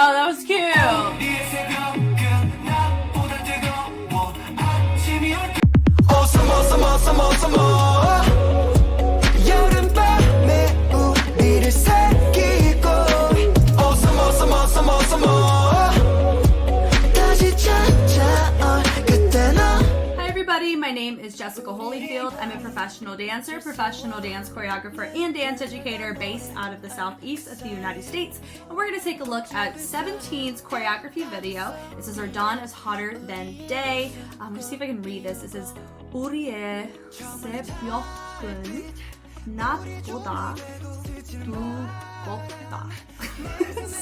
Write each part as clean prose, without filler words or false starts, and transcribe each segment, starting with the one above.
Oh, that was cute. My name is Jessica Holyfield. I'm a professional dancer, professional dance choreographer, and dance educator based out of the southeast of the United States. And we're going to take a look at 17's choreography video. This is Our Dawn is Hotter Than Day. Let's see if I can read this. It says 우리의 새벽은 낮보다 두껍다.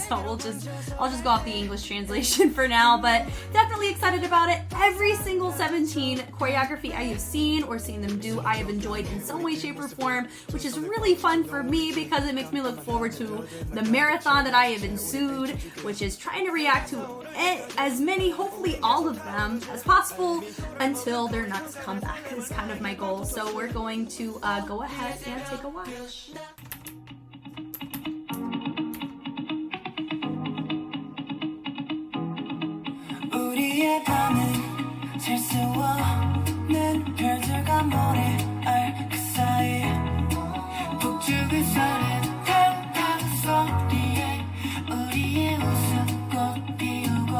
So I'll just go off the English translation for now, but definitely excited about it. Every single 17 choreography I have seen or seen them do, I have enjoyed in some way, shape, or form, which is really fun for me because it makes me look forward to the marathon that I have ensued, which is trying to react to as many, hopefully all of them, as possible until their next comeback is kind of my goal. So we're going to go ahead and take a watch. 우리의 밤은 셀 수 없는 별들과 모래알 그 사이 북쪽을 서는 탕탕 소리에 우리의 웃음꽃 피우고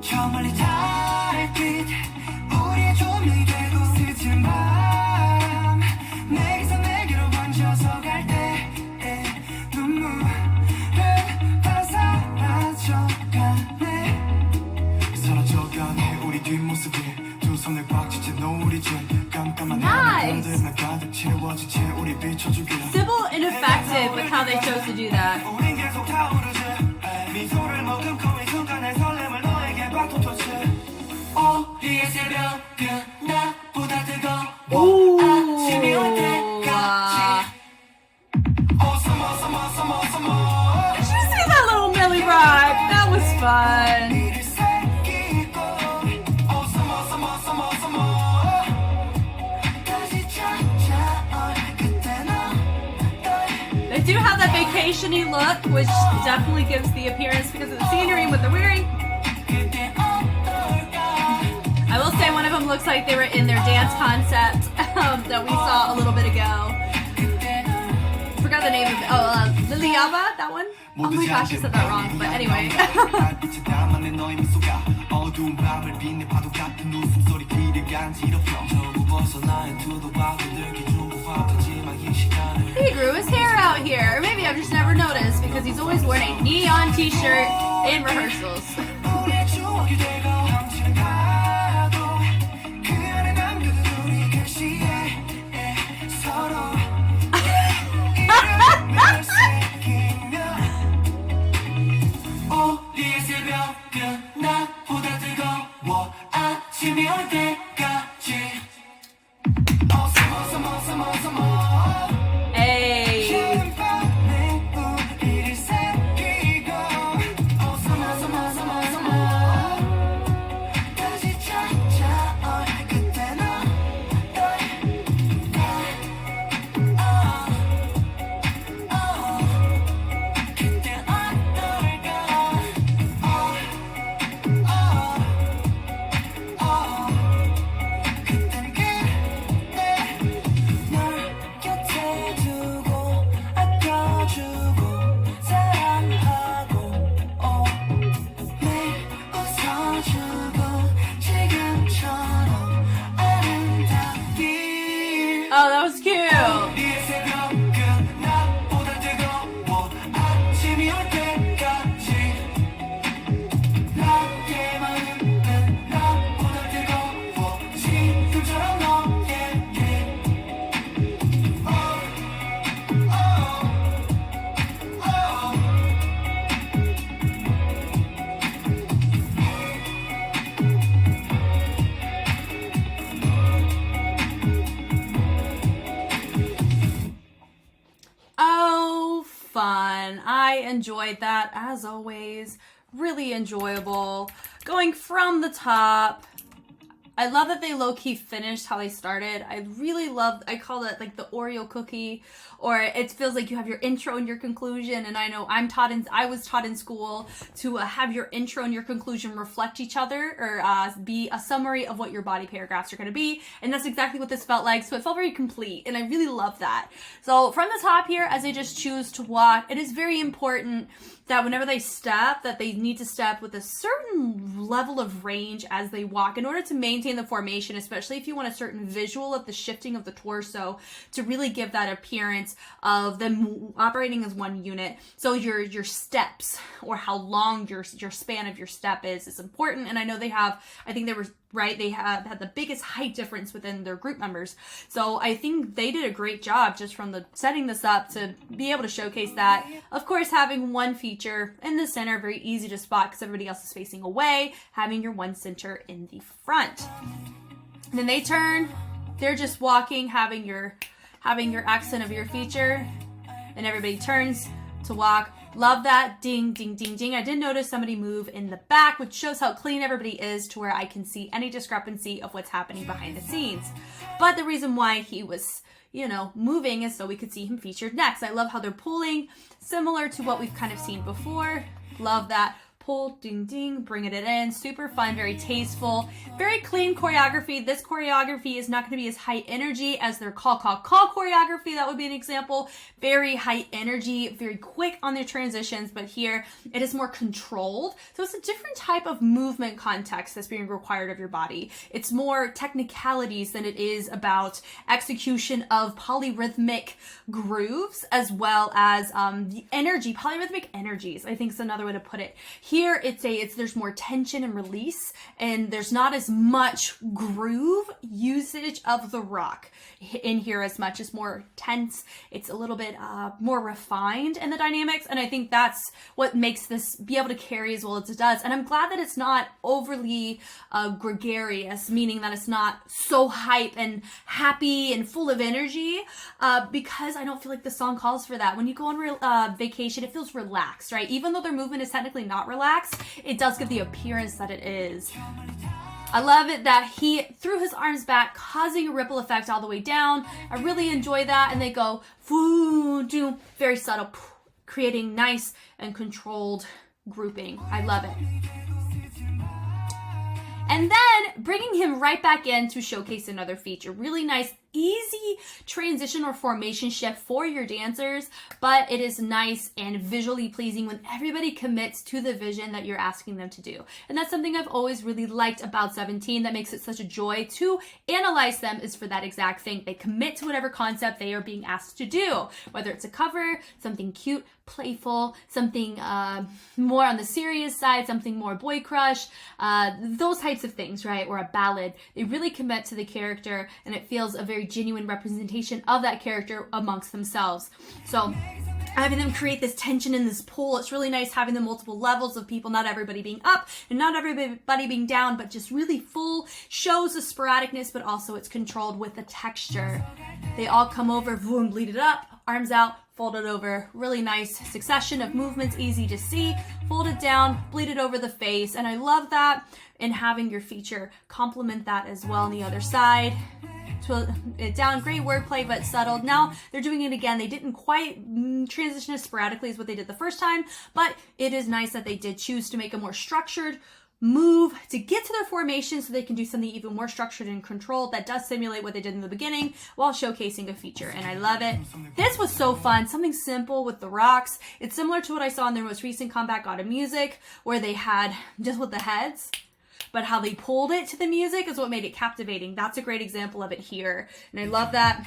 저 멀리 달빛 우리의 조명이 되고 스친 바람 내게서 내게로 번져서 갈 때 눈물은 다 사라져가네 우리 뒷모습이 두 손을 꽉 쥐진 노을이 진 깜깜한 하늘들 날 가득 채워진 채 우리 비춰주기를 Simple and effective with how they chose to do that. 우린 계속 타오르지 미소를 머금고 이 순간의 설렘을 너에게 바토토치 우리의 새벽은 나보다 뜨거워 아침이 올 때까지 Awesome, awesome, awesome, awesome Did you see that little Millie rock? That was fun. They do have that vacation-y look, which definitely gives the appearance because of the scenery and what they're wearing. I will say one of them looks like they were in their dance concept that we saw a little bit ago. Forgot the name of it. Oh, Liliaba, that one? Oh my gosh, I said that wrong, but anyway. He grew his hair out here. Or maybe I've just never noticed because he's always wearing a neon t-shirt in rehearsals. Oh, that was cute. Fun. I enjoyed that as always. Really enjoyable. Going from the top, I love that they low-key finished how they started. I really love, I call it like the Oreo cookie, or it feels like you have your intro and your conclusion. And I know I was taught in school to have your intro and your conclusion reflect each other, or be a summary of what your body paragraphs are going to be. And that's exactly what this felt like. So it felt very complete, and I really love that. So from the top here, as they just choose to walk, it is very important that whenever they step, that they need to step with a certain level of range as they walk in order to maintain the formation, especially if you want a certain visual of the shifting of the torso to really give that appearance of them operating as one unit. So your steps, or how long your span of your step is important. And I know they have, I think they were right, they had the biggest height difference within their group members. So I think they did a great job just from the setting this up to be able to showcase that. Of course, having one feature in the center, very easy to spot because everybody else is facing away, having your one center in the front. And then they turn, they're just walking, having your accent of your feature, and everybody turns to walk. Love that. Ding, ding, ding, ding. I did notice somebody move in the back, which shows how clean everybody is to where I can see any discrepancy of what's happening behind the scenes. But the reason why he was, moving is so we could see him featured next. I love how they're pulling, similar to what we've kind of seen before. Love that. Pull, ding, ding, bringing it in. Super fun, very tasteful, very clean choreography. This choreography is not going to be as high energy as their call choreography. That would be an example. Very high energy, very quick on their transitions, but here it is more controlled. So it's a different type of movement context that's being required of your body. It's more technicalities than it is about execution of polyrhythmic grooves, as well as the energy, polyrhythmic energies, I think is another way to put it. Here there's more tension and release, and there's not as much groove usage of the rock in here as much. It's more tense. It's a little bit more refined in the dynamics, and I think that's what makes this be able to carry as well as it does. And I'm glad that it's not overly gregarious, meaning that it's not so hype and happy and full of energy, because I don't feel like the song calls for that. When you go on vacation, it feels relaxed, right? Even though their movement is technically not relaxed, it does give the appearance that it is. I love it that he threw his arms back, causing a ripple effect all the way down. I really enjoy that. And they go, do very subtle, creating nice and controlled grouping. I love it. And then bringing him right back in to showcase another feature. Really nice, easy transition or formation shift for your dancers, but it is nice and visually pleasing when everybody commits to the vision that you're asking them to do. And that's something I've always really liked about 17 that makes it such a joy to analyze them, is for that exact thing. They commit to whatever concept they are being asked to do, whether it's a cover, something cute, playful, something more on the serious side, something more boy crush, those types of things, right? Or a ballad. They really commit to the character, and it feels a very genuine representation of that character amongst themselves. So having them create this tension and this pull, it's really nice having the multiple levels of people, not everybody being up and not everybody being down, but just really full, shows the sporadicness, but also it's controlled with the texture. They all come over, boom, bleed it up, arms out, fold it over. Really nice succession of movements, easy to see. Fold it down, bleed it over the face. And I love that, and having your feature complement that as well on the other side. It down, great wordplay, but subtle. Now they're doing it again. They didn't quite transition as sporadically as what they did the first time, but it is nice that they did choose to make a more structured move to get to their formation so they can do something even more structured and controlled that does simulate what they did in the beginning while showcasing a feature. And I love it. This was so fun. Something simple with the rocks. It's similar to what I saw in their most recent comeback out of music, where they had just with the heads, but how they pulled it to the music is what made it captivating. That's a great example of it here. And I love that.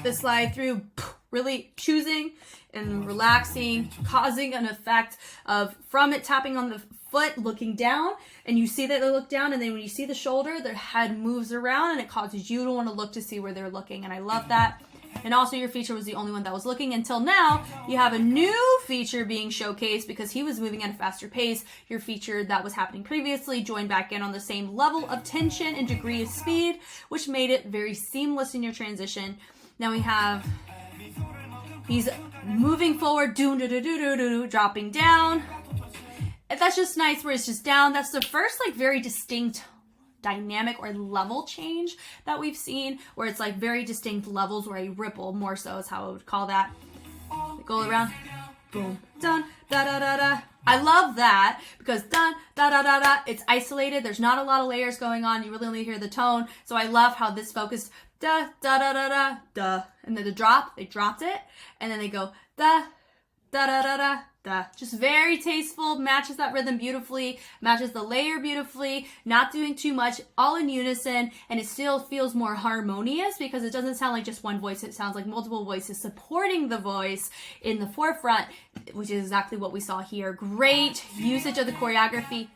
The slide through, really choosing and relaxing, causing an effect of from it tapping on the foot, looking down, and you see that they look down, and then when you see the shoulder, their head moves around, and it causes you to want to look to see where they're looking. And I love that. And also your feature was the only one that was looking until now. You have a new feature being showcased because he was moving at a faster pace. Your feature that was happening previously joined back in on the same level of tension and degree of speed, which made it very seamless in your transition. Now we have, he's moving forward, dropping down. That's just nice where it's just down. That's the first very distinct dynamic or level change that we've seen, where it's like very distinct levels or a ripple, more so is how I would call that. They go around, boom, dun, da da da da. I love that because dun, da da da da, it's isolated. There's not a lot of layers going on. You really only hear the tone. So I love how this focused da da da da da da, and then the drop, they dropped it, and then they go da da da da da da. Just very tasteful, matches that rhythm beautifully, matches the layer beautifully, not doing too much, all in unison, and it still feels more harmonious because it doesn't sound like just one voice, it sounds like multiple voices supporting the voice in the forefront, which is exactly what we saw here. Great usage of the choreography.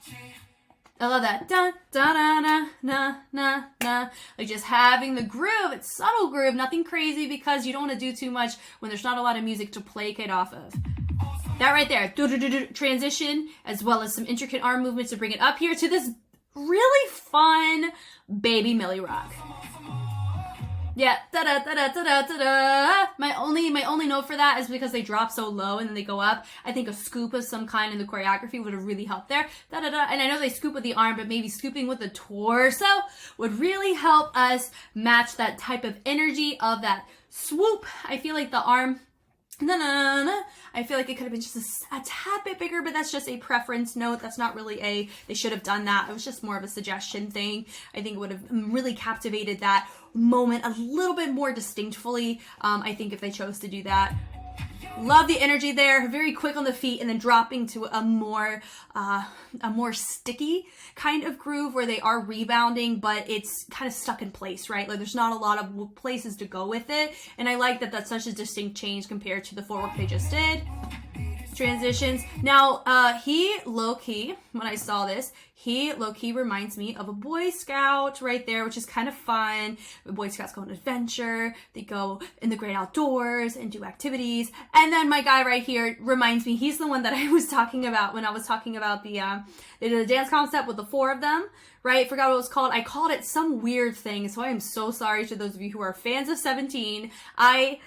I love that. Da da da na na na na. Like just having the groove. It's subtle groove, nothing crazy because you don't want to do too much when there's not a lot of music to placate off of. That right there, transition, as well as some intricate arm movements to bring it up here to this really fun baby Millie rock. Yeah, da da da da da da da. My only note for that is because they drop so low and then they go up. I think a scoop of some kind in the choreography would have really helped there. Da da da. And I know they scoop with the arm, but maybe scooping with the torso would really help us match that type of energy of that swoop. I feel like the arm. I feel like it could have been just a tad bit bigger, but that's just a preference note. That's not really they should have done that. It was just more of a suggestion thing. I think it would have really captivated that moment a little bit more distinctly. I think if they chose to do that. Love the energy there, very quick on the feet, and then dropping to a more sticky kind of groove where they are rebounding, but it's kind of stuck in place, right? Like there's not a lot of places to go with it, and I like that that's such a distinct change compared to the footwork they just did. Transitions. Now, he low-key, when I saw this, he low-key reminds me of a Boy Scout right there, which is kind of fun. The Boy Scouts go on adventure, they go in the great outdoors and do activities. And then my guy right here reminds me, he's the one that I was talking about when I was talking about they did a dance concept with the 4 of them, right? Forgot what it was called. I called it some weird thing, so I am so sorry to those of you who are fans of 17. I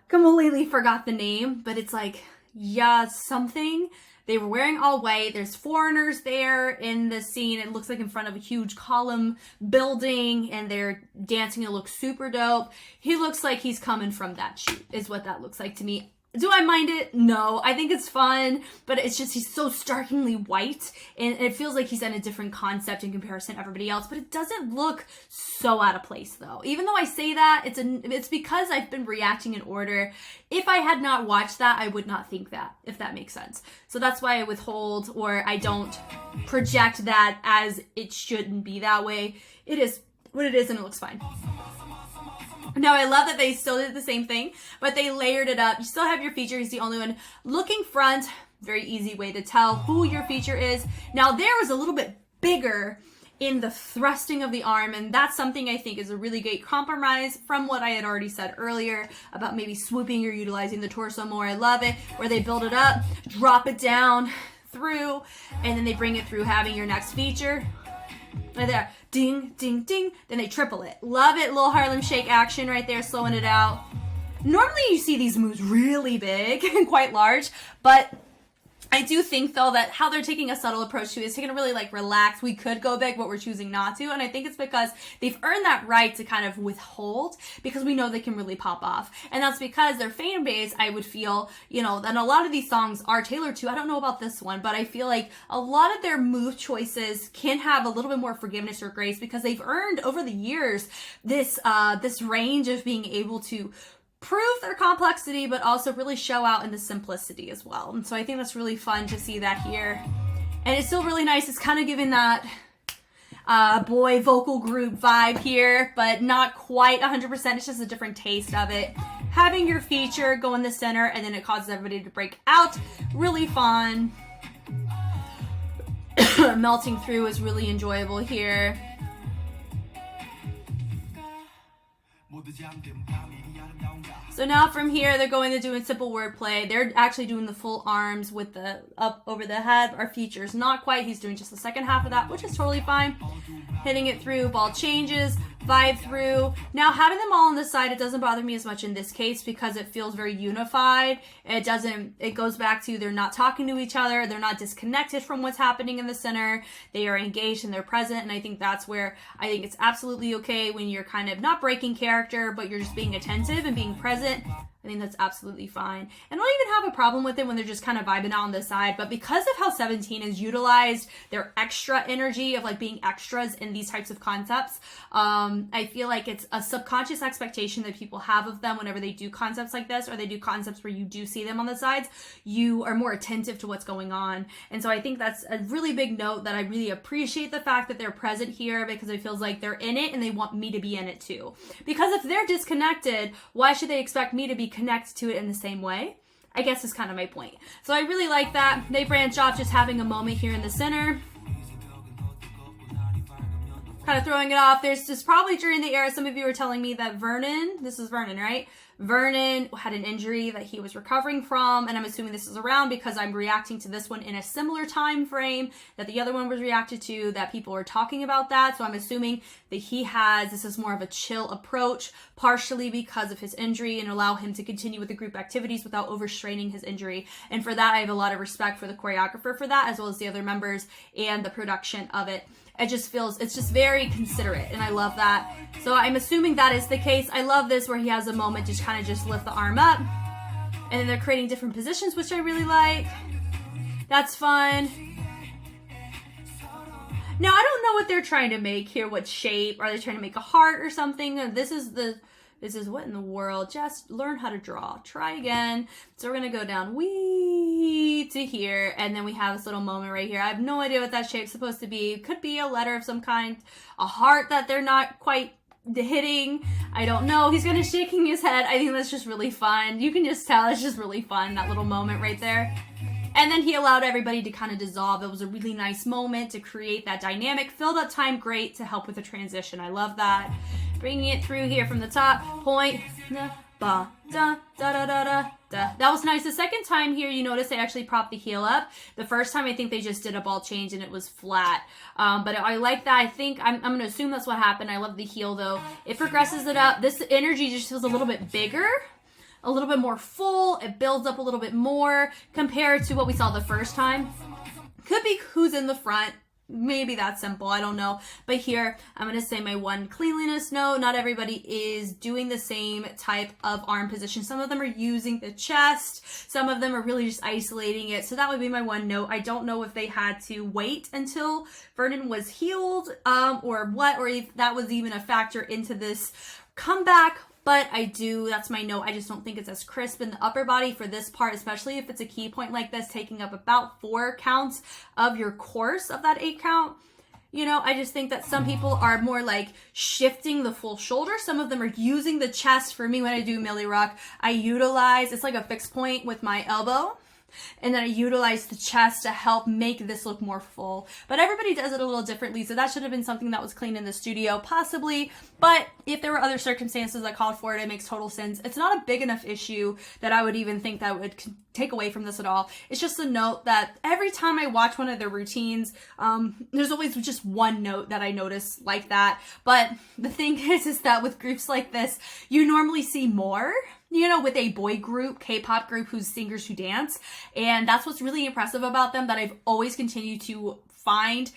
completely forgot the name, but it's like, yeah, something. They were wearing all white. There's foreigners there in the scene. It looks like in front of a huge column building, and they're dancing. It looks super dope. He looks like he's coming from that shoot, is what that looks like to me. Do I mind it? No. I think it's fun, but it's just he's so starkly white, and it feels like he's in a different concept in comparison to everybody else, but it doesn't look so out of place, though. Even though I say that, it's because I've been reacting in order. If I had not watched that, I would not think that, if that makes sense. So that's why I withhold, or I don't project that as it shouldn't be that way. It is what it is, and it looks fine. Now, I love that they still did the same thing, but they layered it up. You still have your feature. He's the only one looking front. Very easy way to tell who your feature is. Now, there was a little bit bigger in the thrusting of the arm, and that's something I think is a really great compromise from what I had already said earlier about maybe swooping or utilizing the torso more. I love it, where they build it up, drop it down through, and then they bring it through having your next feature. Right there. Ding, ding, ding. Then they triple it. Love it. Little Harlem Shake action right there, slowing it out. Normally you see these moves really big and quite large, but I do think, though, that how they're taking a subtle approach to it is taking a really, like, relax. We could go big, but we're choosing not to. And I think it's because they've earned that right to kind of withhold because we know they can really pop off. And that's because their fan base, I would feel, you know, that a lot of these songs are tailored to. I don't know about this one, but I feel like a lot of their move choices can have a little bit more forgiveness or grace because they've earned over the years this range of being able to prove their complexity, but also really show out in the simplicity as well. And so I think that's really fun to see that here. And it's still really nice. It's kind of giving that boy vocal group vibe here, but not quite 100%. It's just a different taste of it. Having your feature go in the center, and then it causes everybody to break out. Really fun. Melting through is really enjoyable here. So now from here, they're going to doing simple wordplay. They're actually doing the full arms with the up over the head. Our feature's not quite. He's doing just the second half of that, which is totally fine. Hitting it through, ball changes, vibe through. Now, having them all on the side, it doesn't bother me as much in this case because it feels very unified. It goes back to they're not talking to each other. They're not disconnected from what's happening in the center. They are engaged and they're present. And I think that's where I think it's absolutely okay when you're kind of not breaking character, but you're just being attentive and being present. I think that's absolutely fine. And I don't even have a problem with it when they're just kind of vibing out on the side. But because of how 17 has utilized their extra energy of like being extras in these types of concepts, I feel like it's a subconscious expectation that people have of them whenever they do concepts like this, or they do concepts where you do see them on the sides. You are more attentive to what's going on. And so I think that's a really big note that I really appreciate the fact that they're present here, because it feels like they're in it and they want me to be in it too. Because if they're disconnected, why should they expect me to be connected to it in the same way? I guess is kind of my point. So I really like that. They branch off just having a moment here in the center. Kind of throwing it off. There's just probably during the era, some of you were telling me that Vernon, this is Vernon, right? Vernon had an injury that he was recovering from, and I'm assuming this is around because I'm reacting to this one in a similar time frame that the other one was reacted to, that people are talking about that. So I'm assuming that this is more of a chill approach, partially because of his injury, and allow him to continue with the group activities without overstraining his injury. And for that, I have a lot of respect for the choreographer for that, as well as the other members and the production of it. It's just very considerate, and I love that. So I'm assuming that is the case. I love this where he has a moment to kind of just lift the arm up, and then they're creating different positions, which I really like. That's fun. Now, I don't know what they're trying to make here. What shape? Are they trying to make a heart or something? This is what in the world? Just learn how to draw. Try again. So we're going to go down wee to here. And then we have this little moment right here. I have no idea what that shape's supposed to be. Could be a letter of some kind. A heart that they're not quite hitting. I don't know. He's kind of shaking his head. I think that's just really fun. You can just tell it's just really fun, that little moment right there. And then he allowed everybody to kind of dissolve. It was a really nice moment to create that dynamic. Filled up time great to help with the transition. I love that. Bringing it through here from the top. Point. Da, ba, da, da, da, da, da, da. That was nice. The second time here, you notice they actually propped the heel up. The first time, I think they just did a ball change and it was flat. But I like that. I think I'm going to assume that's what happened. I love the heel though. It progresses it up. This energy just feels a little bit bigger, a little bit more full. It builds up a little bit more compared to what we saw the first time. Could be who's in the front. Maybe that's simple. I don't know. But here, I'm going to say my one cleanliness note. Not everybody is doing the same type of arm position. Some of them are using the chest. Some of them are really just isolating it. So that would be my one note. I don't know if they had to wait until Vernon was healed or what, or if that was even a factor into this comeback. But that's my note. I just don't think it's as crisp in the upper body for this part, especially if it's a key point like this, taking up about 4 counts of your course of that 8 count. You know, I just think that some people are more like shifting the full shoulder. Some of them are using the chest. For me, when I do Millie Rock, I utilize, it's like a fixed point with my elbow. And then I utilize the chest to help make this look more full. But everybody does it a little differently, so that should have been something that was clean in the studio, possibly. But if there were other circumstances that called for it, it makes total sense. It's not a big enough issue that I would even think that would take away from this at all. It's just a note that every time I watch one of their routines, there's always just one note that I notice like that. But the thing is that with groups like this, you normally see more. You know, with a boy group, K-pop group who's singers who dance. And that's what's really impressive about them that I've always continued to find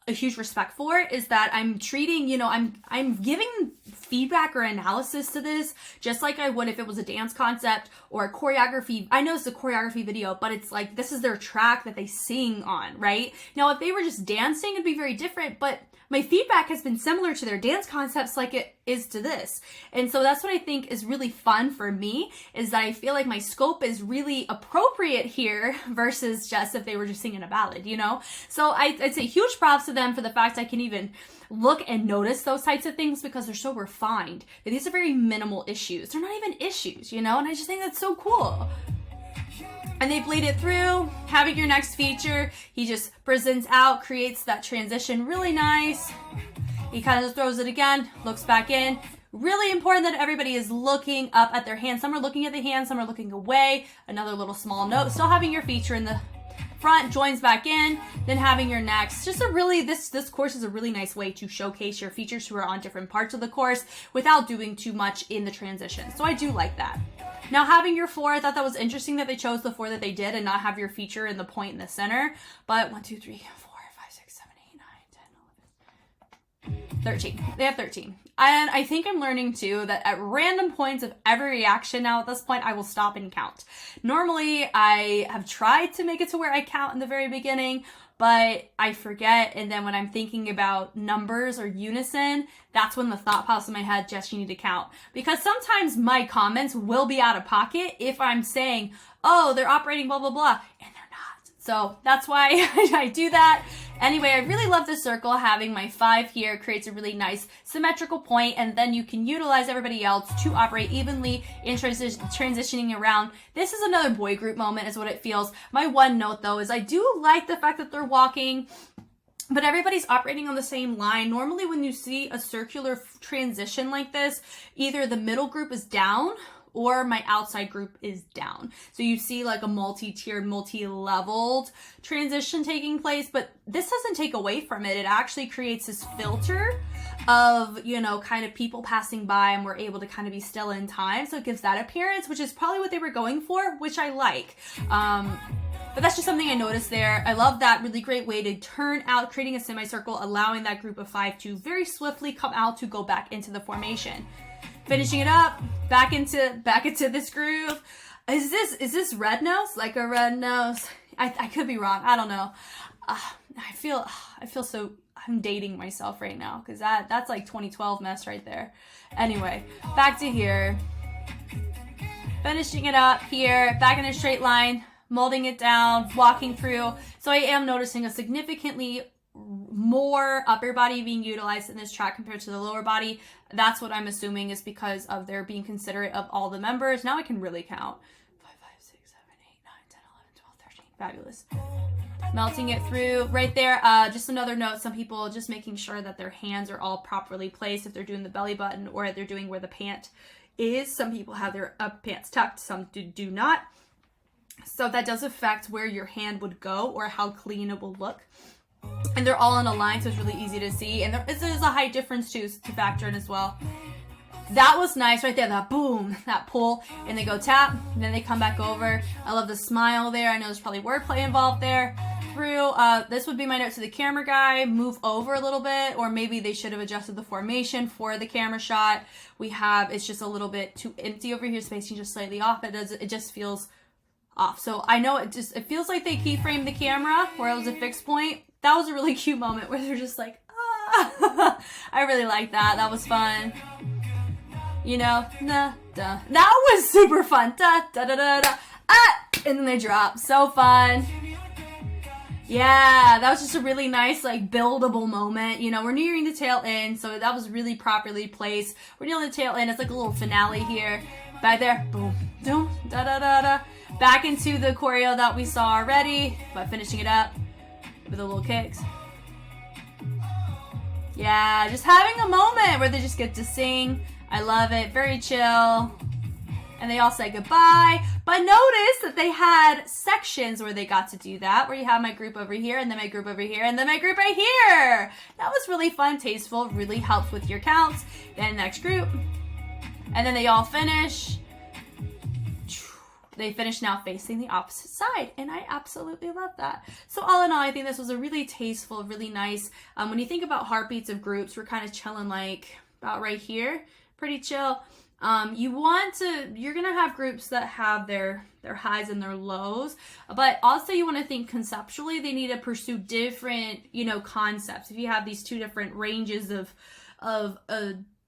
a huge respect for, is that I'm treating, you know, I'm giving feedback or analysis to this just like I would if it was a dance concept or a choreography. I know it's a choreography video, but it's like, this is their track that they sing on, right? Now, if they were just dancing, it'd be very different, but my feedback has been similar to their dance concepts like it is to this. And so that's what I think is really fun for me, is that I feel like my scope is really appropriate here versus just if they were just singing a ballad, you know? So I'd say huge props to them for the fact I can even look and notice those types of things, because they're so refined. These are very minimal issues. They're not even issues, you know? And I just think that's so cool. And they bleed it through. Having your next feature, he just presents out, creates that transition really nice. He kind of throws it again, looks back in. Really important that everybody is looking up at their hands. Some are looking at the hands, some are looking away. Another little small note. Still having your feature in the front, joins back in, then having your necks. Just a really, this course is a really nice way to showcase your features who are on different parts of the course without doing too much in the transition. So I do like that. Now having your 4, I thought that was interesting that they chose the 4 that they did and not have your feature in the point in the center. But 1, 2, 3, 4, 5, 6, 7, 8, 9, 10, 11, 13. They have 13. And I think I'm learning too that at random points of every reaction now at this point, I will stop and count. Normally I have tried to make it to where I count in the very beginning, but I forget. And then when I'm thinking about numbers or unison, that's when the thought pops in my head, Jess, you need to count. Because sometimes my comments will be out of pocket if I'm saying, oh, they're operating blah, blah, blah, and they're not. So that's why I do that. Anyway, I really love this circle. Having my 5 here creates a really nice symmetrical point, and then you can utilize everybody else to operate evenly in transitioning around. This is another boy group moment is what it feels. My one note though is I do like the fact that they're walking, but everybody's operating on the same line. Normally when you see a circular transition like this, either the middle group is down or my outside group is down. So you see like a multi-tiered, multi-leveled transition taking place, but this doesn't take away from it. It actually creates this filter of, you know, kind of people passing by and we're able to kind of be still in time. So it gives that appearance, which is probably what they were going for, which I like. But that's just something I noticed there. I love that really great way to turn out, creating a semicircle, allowing that group of 5 to very swiftly come out to go back into the formation. Finishing it up, back into this groove. Is this red nose? Like a red nose? I could be wrong. I don't know. I feel so, I'm dating myself right now because that's like 2012 mess right there. Anyway, back to here. Finishing it up here, back in a straight line, molding it down, walking through. So I am noticing a significantly more upper body being utilized in this track compared to the lower body. That's what I'm assuming is because of their being considerate of all the members. Now I can really count. 5, 5, 6, 7, 8, 9, 10, 11, 12, 13. Fabulous. Melting it through right there. Just another note, some people just making sure that their hands are all properly placed if they're doing the belly button or they're doing where the pant is. Some people have their pants tucked, some do not. So that does affect where your hand would go or how clean it will look. And they're all in a line, so it's really easy to see. And there is a height difference too to factor in as well. That was nice right there, that boom, that pull, and they go tap, and then they come back over. I love the smile there. I know there's probably wordplay involved there. Through, this would be my note to the camera guy, move over a little bit, or maybe they should have adjusted the formation for the camera shot. It's just a little bit too empty over here, spacing just slightly off. It just feels off. So I know it feels like they keyframed the camera where it was a fixed point. That was a really cute moment where they're just like, ah. I really like that. That was fun. You know, da, da. That was super fun. Da, da, da, da, da. Ah! And then they drop. So fun. Yeah, that was just a really nice, like, buildable moment. You know, we're nearing the tail end, so that was really properly placed. We're nearing the tail end. It's like a little finale here. Back there. Boom. Boom. Da, da, da, da. Back into the choreo that we saw already, but finishing it up with the little kicks. Yeah, just having a moment where they just get to sing. I love it. Very chill. And they all say goodbye. But notice that they had sections where they got to do that, where you have my group over here, and then my group over here, and then my group right here. That was really fun, tasteful, really helped with your counts. Then next group. And then they all finish. They finish now facing the opposite side, and I absolutely love that. So all in all, I think this was a really tasteful, really nice. When you think about heartbeats of groups, we're kind of chilling like about right here, pretty chill. You're gonna have groups that have their highs and their lows, but also you want to think conceptually. They need to pursue different, concepts. If you have these two different ranges of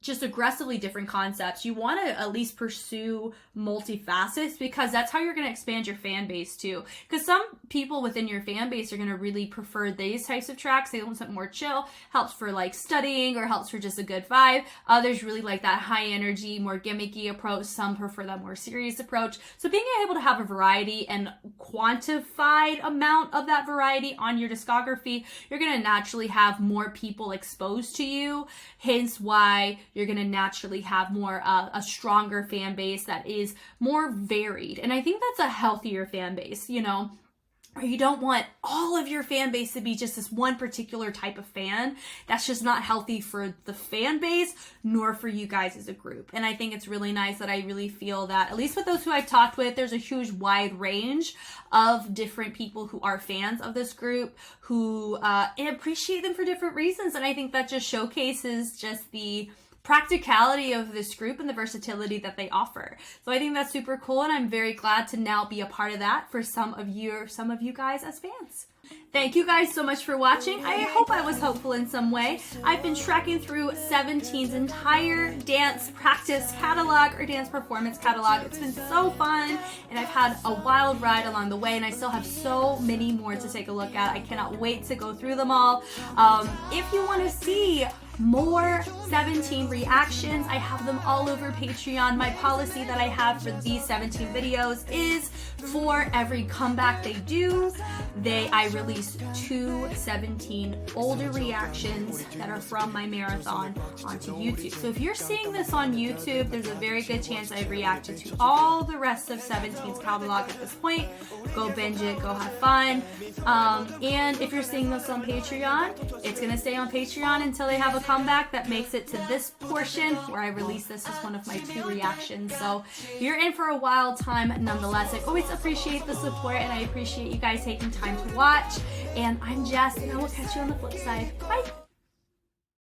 just aggressively different concepts, you want to at least pursue multifacets, because that's how you're going to expand your fan base too. Because some people within your fan base are going to really prefer these types of tracks. They want something more chill, helps for like studying or helps for just a good vibe. Others really like that high energy, more gimmicky approach. Some prefer that more serious approach. So being able to have a variety and quantified amount of that variety on your discography, you're going to naturally have more people exposed to you. Hence why you're going to naturally have more a stronger fan base that is more varied. And I think that's a healthier fan base, or you don't want all of your fan base to be just this one particular type of fan. That's just not healthy for the fan base, nor for you guys as a group. And I think it's really nice that I really feel that, at least with those who I've talked with, there's a huge wide range of different people who are fans of this group, who appreciate them for different reasons. And I think that just showcases just the practicality of this group and the versatility that they offer. So I think that's super cool, and I'm very glad to now be a part of that for some of you guys as fans. Thank you guys so much for watching. I hope I was helpful in some way. I've been tracking through 17's entire dance practice catalog or dance performance catalog. It's been so fun, and I've had a wild ride along the way, and I still have so many more to take a look at. I cannot wait to go through them all. If you want to see more 17 reactions, I have them all over Patreon. My policy that I have for these 17 videos is for every comeback they do, I release 2 17 older reactions that are from my marathon onto YouTube. So if you're seeing this on YouTube, there's a very good chance I've reacted to all the rest of 17's catalog at this point. Go binge it, go have fun. And if you're seeing this on Patreon, it's gonna stay on Patreon until they have a comeback that makes it to this portion where I release this as one of my 2 reactions. So you're in for a wild time nonetheless. I always appreciate the support, and I appreciate you guys taking time to watch. And I'm Jess, and I will catch you on the flip side. Bye!